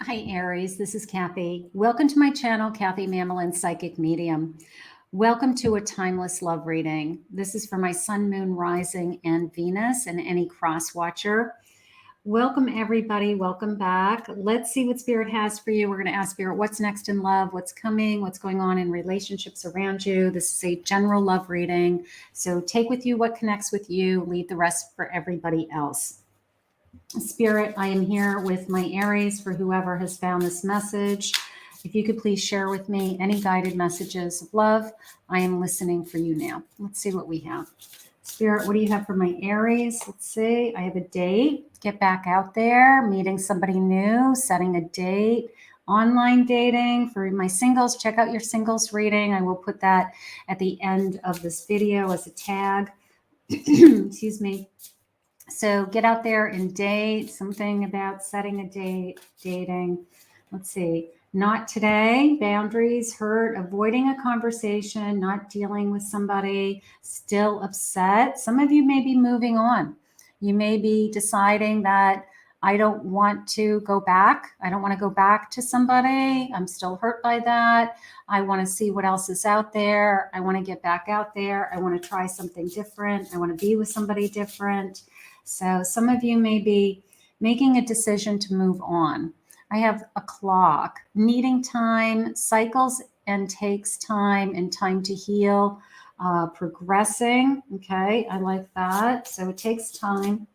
Hi, Aries. This is Kathy. Welcome to my channel, Kathy Mamolen, Psychic Medium. Welcome to a timeless love reading. This is for my sun, moon, rising, and Venus, and any cross watcher. Welcome, everybody. Welcome back. Let's see what Spirit has for you. We're going to ask Spirit what's next in love, what's coming, what's going on in relationships around you. This is a general love reading. So take with you what connects with you, leave the rest for everybody else. Spirit, I am here with my Aries for whoever has found this message. If you could please share with me any guided messages of love, I am listening for you now. Let's see what we have. Spirit, what do you have for my Aries? Let's see. I have a date. Get back out there, meeting somebody new, setting a date, online dating. For my singles, check out your singles reading. I will put that at the end of this video as a tag. Excuse me. So get out there and date. Something about setting a date, dating. Let's see. Not today. Boundaries, hurt, avoiding a conversation, not dealing with somebody, still upset. Some of you may be moving on. You may be deciding that I don't want to go back. I don't want to go back to somebody. I'm still hurt by that. I want to see what else is out there. I want to get back out there. I want to try something different. I want to be with somebody different. So some of you may be making a decision to move on. I have a clock, needing time, cycles and takes time and time to heal, progressing. Okay, I like that. So it takes time.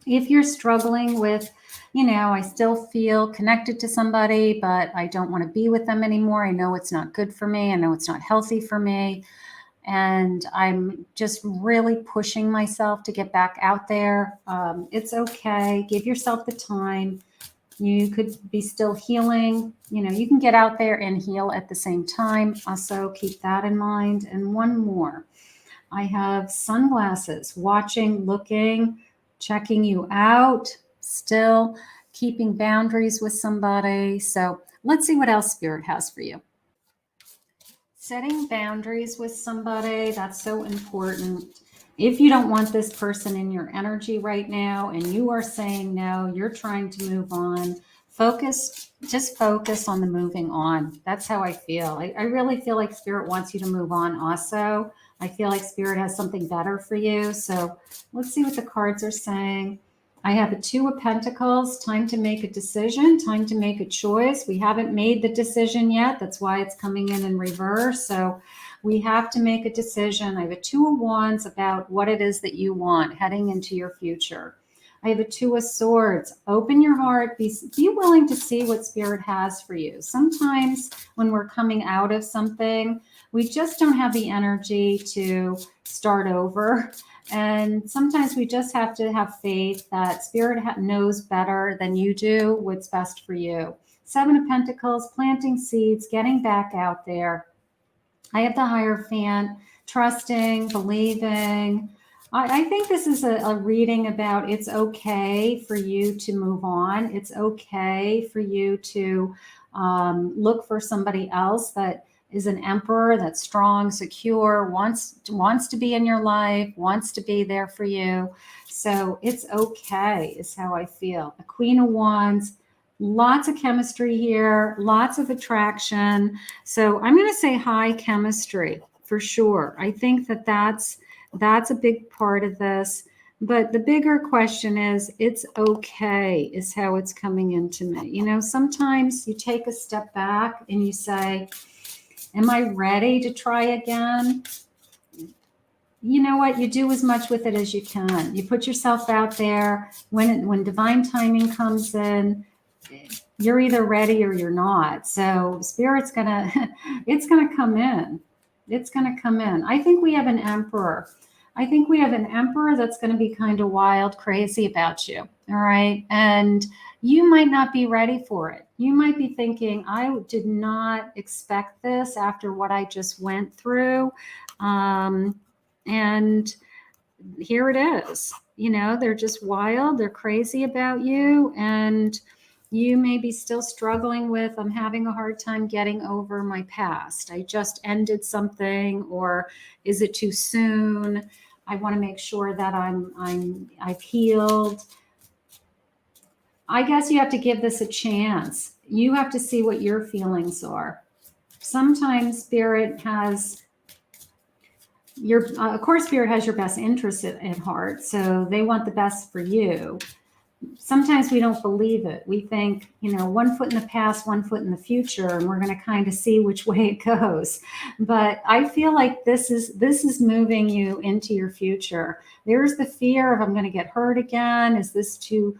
If you're struggling with, I still feel connected to somebody, but I don't want to be with them anymore. I know it's not good for me. I know it's not healthy for me. And I'm just really pushing myself to get back out there. It's okay. Give yourself the time. You could be still healing. You can get out there and heal at the same time. Also, keep that in mind. And one more. I have sunglasses, watching, looking, checking you out, still keeping boundaries with somebody. So let's see what else Spirit has for you. Setting boundaries with somebody, that's so important. If you don't want this person in your energy right now and you are saying no, you're trying to move on, just focus on the moving on. That's how I feel. I really feel like Spirit wants you to move on also. I feel like Spirit has something better for you. So let's see what the cards are saying. I have a Two of Pentacles, time to make a decision, time to make a choice. We haven't made the decision yet. That's why it's coming in reverse. So we have to make a decision. I have a Two of Wands about what it is that you want heading into your future. I have a Two of Swords. Open your heart. Be willing to see what Spirit has for you. Sometimes when we're coming out of something, we just don't have the energy to start over. And sometimes we just have to have faith that Spirit knows better than you do what's best for you. Seven of Pentacles, planting seeds, getting back out there. I have the Hierophant, trusting, believing. I think this is a reading about it's okay for you to move on. It's okay for you to look for somebody else that is an emperor, that's strong, secure, wants to be in your life, wants to be there for you. So it's okay, is how I feel. The Queen of Wands, lots of chemistry here, lots of attraction. So I'm going to say high chemistry for sure. I think that's a big part of this. But the bigger question is, it's okay, is how it's coming into me. Sometimes you take a step back and you say, am I ready to try again? You know what? You do as much with it as you can. You put yourself out there. When divine timing comes in, you're either ready or you're not. So Spirit's it's gonna come in. It's gonna come in. I think we have an emperor. I think we have an emperor that's going to be kind of wild, crazy about you. All right. And you might not be ready for it. You might be thinking, I did not expect this after what I just went through. And here it is. They're just wild. They're crazy about you. And you may be still struggling with, I'm having a hard time getting over my past. I just ended something, or is it too soon? I want to make sure that I've healed. I guess you have to give this a chance. You have to see what your feelings are. Sometimes spirit has of course, spirit has your best interest at heart. So they want the best for you. Sometimes we don't believe it. We think, one foot in the past, one foot in the future, and we're going to kind of see which way it goes. But I feel like this is moving you into your future. There's the fear of, I'm going to get hurt again. Is this too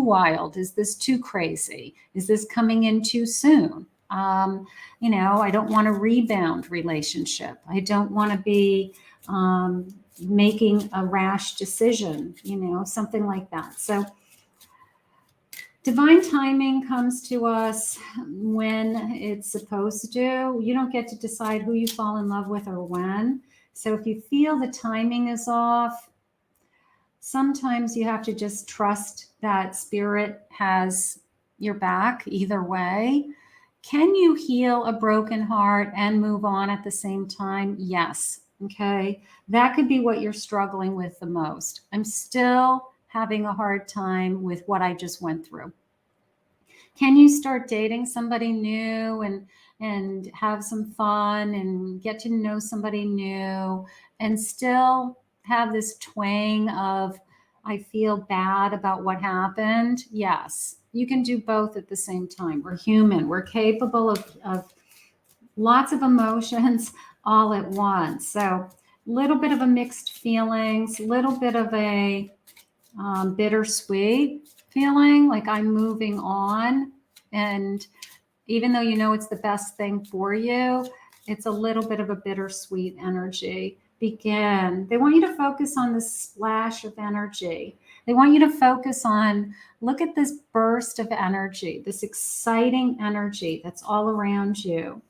wild? Is this too crazy? Is this coming in too soon? I don't want a rebound relationship. I don't want to be making a rash decision, something like that. So divine timing comes to us when it's supposed to. You don't get to decide who you fall in love with or when. So if you feel the timing is off, sometimes you have to just trust that spirit has your back either way. Can you heal a broken heart and move on at the same time? Yes. Okay. That could be what you're struggling with the most. I'm still having a hard time with what I just went through. Can you start dating somebody new and have some fun and get to know somebody new and still have this twang of, I feel bad about what happened? Yes. You can do both at the same time. We're human. We're capable of lots of emotions all at once. So a little bit of a mixed feelings, a little bit of a bittersweet feeling, like I'm moving on. And even though it's the best thing for you, it's a little bit of a bittersweet energy. They want you to focus on the splash of energy. They want you to focus on, look at this burst of energy, this exciting energy that's all around you.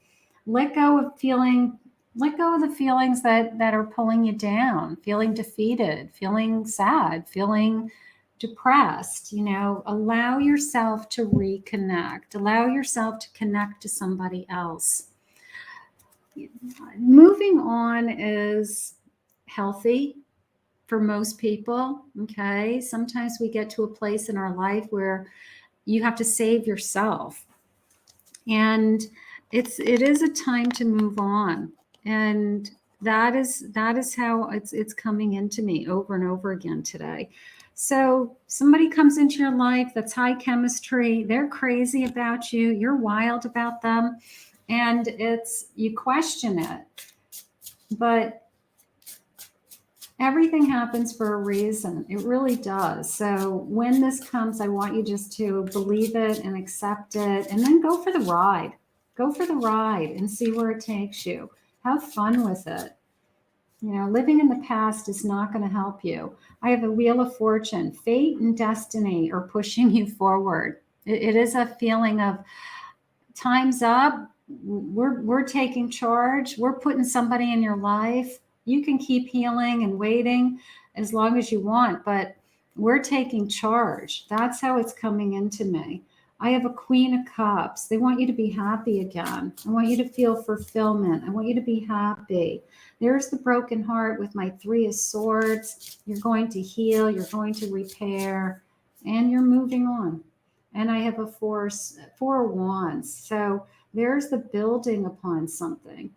Let go of the feelings that are pulling you down, feeling defeated, feeling sad, feeling depressed. Allow yourself to reconnect, allow yourself to connect to somebody else. Moving on is healthy for most people. Okay. Sometimes we get to a place in our life where you have to save yourself. And it is a time to move on. And that is how it's coming into me over and over again today. So somebody comes into your life that's high chemistry. They're crazy about you. You're wild about them. And you question it. But everything happens for a reason. It really does. So when this comes, I want you just to believe it and accept it, and then go for the ride. Go for the ride and see where it takes you. Have fun with it. Living in the past is not going to help you. I have a Wheel of Fortune. Fate and destiny are pushing you forward. It is a feeling of time's up. We're taking charge. We're putting somebody in your life. You can keep healing and waiting as long as you want, but we're taking charge. That's how it's coming into me. I have a Queen of Cups. They want you to be happy again. I want you to feel fulfillment. I want you to be happy. There's the broken heart with my Three of Swords. You're going to heal. You're going to repair, and you're moving on. And I have a Four of Wands. So there's the building upon something.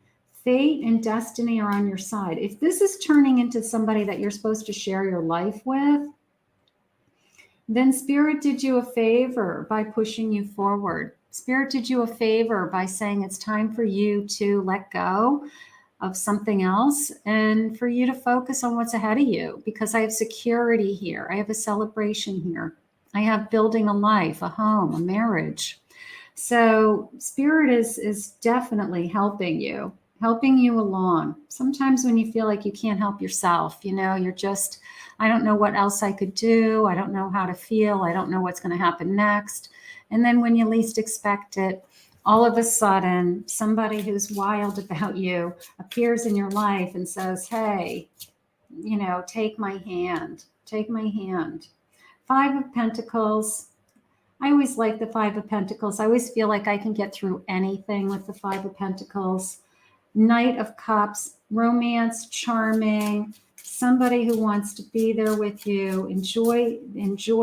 Fate and destiny are on your side. If this is turning into somebody that you're supposed to share your life with, then Spirit did you a favor by pushing you forward. Spirit did you a favor by saying it's time for you to let go of something else and for you to focus on what's ahead of you, because I have security here. I have a celebration here. I have building a life, a home, a marriage. So Spirit is definitely helping you along. Sometimes when you feel like you can't help yourself, you're just, I don't know what else I could do. I don't know how to feel. I don't know what's going to happen next. And then when you least expect it, all of a sudden, somebody who's wild about you appears in your life and says, hey, take my hand, take my hand. Five of Pentacles. I always like the Five of Pentacles. I always feel like I can get through anything with the Five of Pentacles. Knight of Cups, romance, charming, somebody who wants to be there with you, enjoy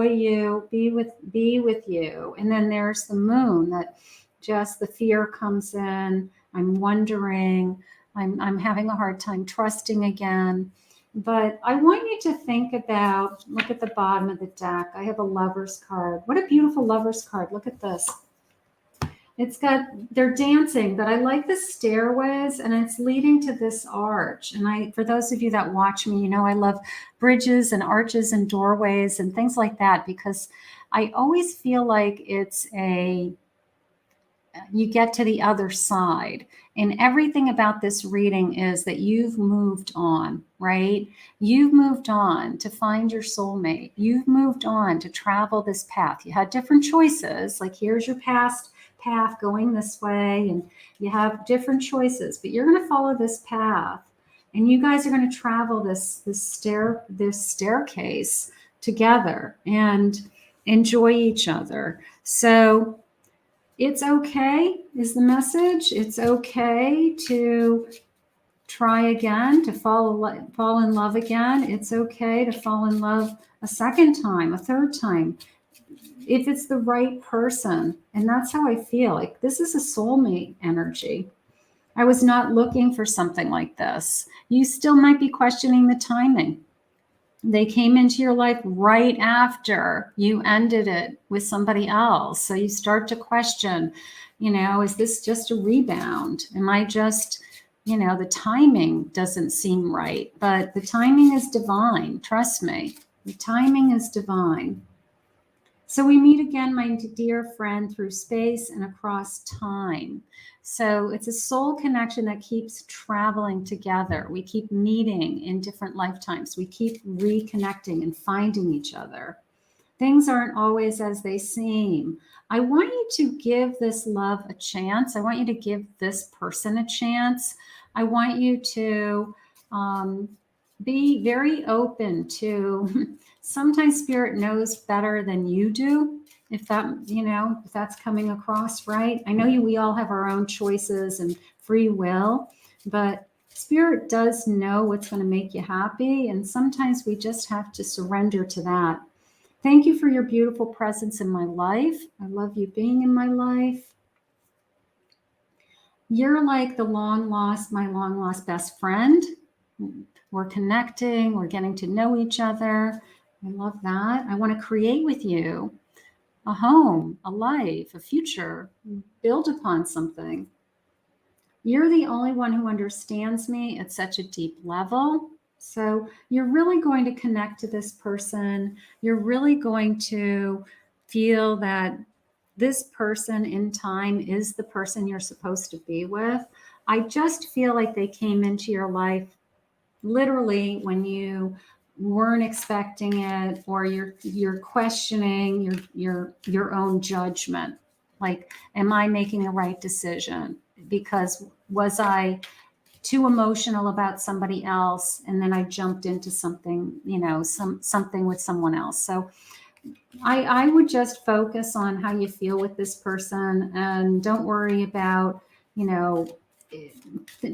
you, be with you. And then there's the moon, that just the fear comes in. I'm wondering, I'm having a hard time trusting again. But I want you to think about, look at the bottom of the deck. I have a Lover's card. What a beautiful Lover's card. Look at this. It's got, they're dancing, but I like the stairways, and it's leading to this arch. And for those of you that watch me, you know, I love bridges and arches and doorways and things like that, because I always feel like you get to the other side. And everything about this reading is that you've moved on, right? You've moved on to find your soulmate. You've moved on to travel this path. You had different choices, like here's your past path going this way, and you have different choices, but you're going to follow this path, and you guys are going to travel this staircase together and enjoy each other. So it's okay, is the message. It's okay to try again, to fall in love again. It's okay to fall in love a second time, a third time, if it's the right person. And that's how I feel. Like, this is a soulmate energy. I was not looking for something like this. You still might be questioning the timing. They came into your life right after you ended it with somebody else. So you start to question, you know, is this just a rebound? Am I just, you know, the timing doesn't seem right, but the timing is divine. Trust me, the timing is divine. So we meet again, my dear friend, through space and across time. So it's a soul connection that keeps traveling together. We keep meeting in different lifetimes. We keep reconnecting and finding each other. Things aren't always as they seem. I want you to give this love a chance. I want you to give this person a chance. I want you to be very open to, sometimes spirit knows better than you do, if that, you know, if that's coming across right. I know we all have our own choices and free will, but spirit does know what's going to make you happy. And sometimes we just have to surrender to that. Thank you for your beautiful presence in my life. I love you being in my life. You're like my long lost best friend. We're connecting, we're getting to know each other. I love that. I want to create with you a home, a life, a future, build upon something. You're the only one who understands me at such a deep level. So you're really going to connect to this person. You're really going to feel that this person in time is the person you're supposed to be with. I just feel like they came into your life literally when you weren't expecting it, or you're questioning your own judgment. Like, am I making the right decision? Because was I too emotional about somebody else, and then I jumped into something, you know, something with someone else. So I would just focus on how you feel with this person, and don't worry about, you know,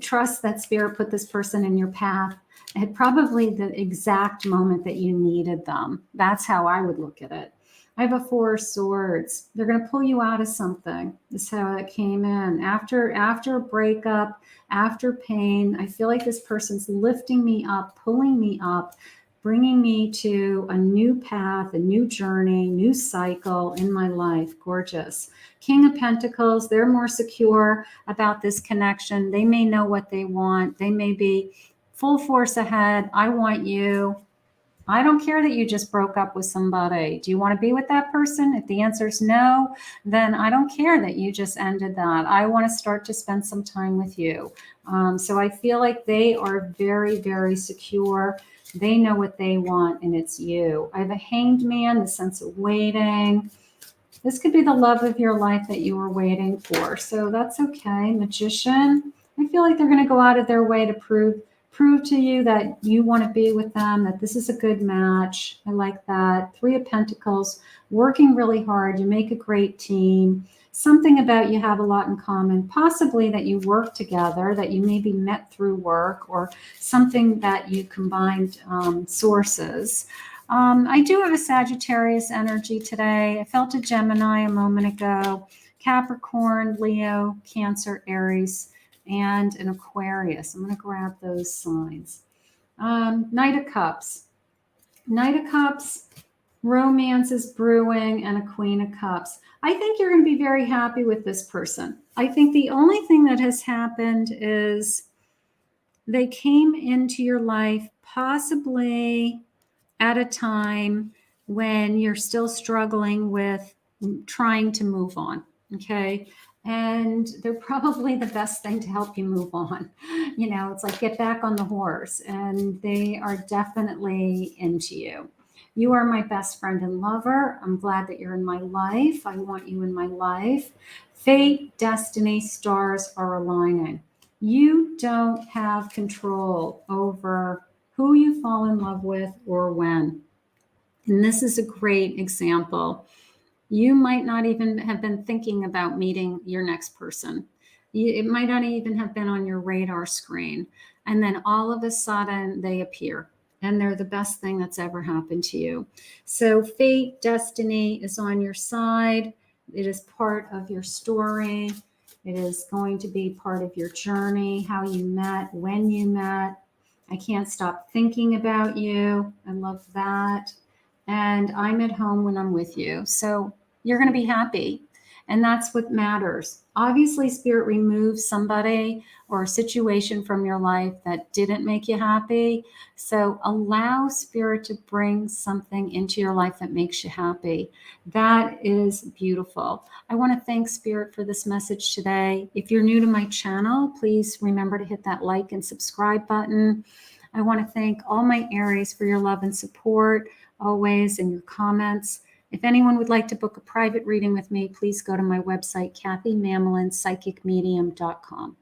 trust that spirit put this person in your path at probably the exact moment that you needed them. That's how I would look at it. I have a 4 of Swords. They're going to pull you out of something. That's how it came in. After a breakup, after pain, I feel like this person's lifting me up, pulling me up, bringing me to a new path, a new journey, new cycle in my life. Gorgeous. King of Pentacles, they're more secure about this connection. They may know what they want. They may be full force ahead. I want you. I don't care that you just broke up with somebody. Do you want to be with that person? If the answer is no, then I don't care that you just ended that. I want to start to spend some time with you. So I feel like they are very, very secure. They know what they want, and it's you. I have a Hanged Man, the sense of waiting. This could be the love of your life that you were waiting for. So that's okay. Magician. I feel like they're going to go out of their way to prove to you that you want to be with them, that this is a good match. I like that. 3 of Pentacles, working really hard. You make a great team. something about you have a lot in common, possibly that you work together, that you maybe met through work, or something that you combined sources. I do have a Sagittarius energy today. I felt a Gemini a moment ago, Capricorn, Leo, Cancer, Aries, and an Aquarius. I'm going to grab those signs. Knight of Cups. Knight of Cups, romance is brewing, and a Queen of Cups. I think you're going to be very happy with this person. I think the only thing that has happened is they came into your life possibly at a time when you're still struggling with trying to move on. Okay. And they're probably the best thing to help you move on. You know, it's like get back on the horse, and they are definitely into you. You are my best friend and lover. I'm glad that you're in my life. I want you in my life. Fate, destiny, stars are aligning. You don't have control over who you fall in love with or when. And this is a great example. You might not even have been thinking about meeting your next person. It might not even have been on your radar screen. And then all of a sudden they appear, and they're the best thing that's ever happened to you. So fate, destiny is on your side. It is part of your story. It is going to be part of your journey, how you met, when you met. I can't stop thinking about you. I love that. And I'm at home when I'm with you. So you're going to be happy. And that's what matters. Obviously, Spirit removes somebody or a situation from your life that didn't make you happy. So allow Spirit to bring something into your life that makes you happy. That is beautiful. I want to thank Spirit for this message today. If you're new to my channel, please remember to hit that like and subscribe button. I want to thank all my Aries for your love and support always, and your comments. If anyone would like to book a private reading with me, please go to my website, KathyMamolenPsychicMedium.com.